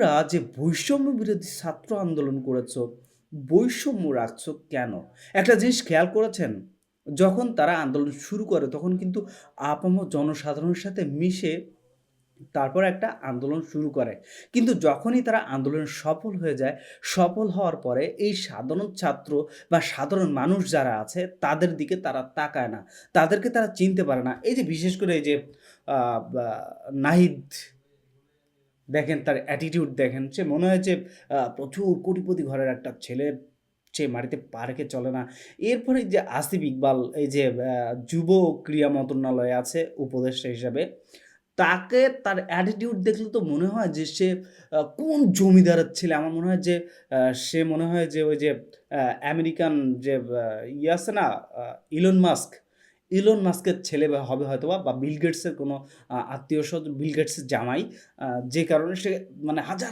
তোমরা যে বৈষম্য বিরোধী ছাত্র আন্দোলন করেছ, বৈষম্য রাখছো কেন? একটা জিনিস খেয়াল করেছেন? যখন তারা আন্দোলন শুরু করে তখন কিন্তু আপামর জনসাধারণের সাথে মিশে তারপর একটা আন্দোলন শুরু করে। কিন্তু যখনই তারা আন্দোলনে সফল হয়ে যায়, সফল হওয়ার পরে এই সাধারণ ছাত্র বা সাধারণ মানুষ যারা আছে তাদের দিকে তারা তাকায় না। তাদেরকে তারা চিনতে পারে না। এই যে বিশেষ করে এই যে আ বা নাহিদ দেখেন তার অ্যাটিটিউড দেখেন। সে মনে হয় যে প্রচুর কোটিপতি ঘরের একটা ছেলে। সে মাটিতে পা রেখে চলে না। এরপরে যে আসিফ ইকবাল এই যে যুব ক্রীড়া মন্ত্রণালয়ে আছে উপদেষ্টা হিসাবে। তাকে তার অ্যাটিটিউড দেখলে তো মনে হয় যে সে কোন জমিদারের ছেলে। আমার মনে হয় যে আ সে মনে হয় যে ওই যে আমেরিকান যে ইয়ে আছে না? আ ইলন মাস্ক, ইলন মাস্কের ছেলে হবে হয়তোবা বা বিল গেটসের কোনো আত্মীয়স্বজন, বিল গেটসের জামাই। যে কারণে সে মানে হাজার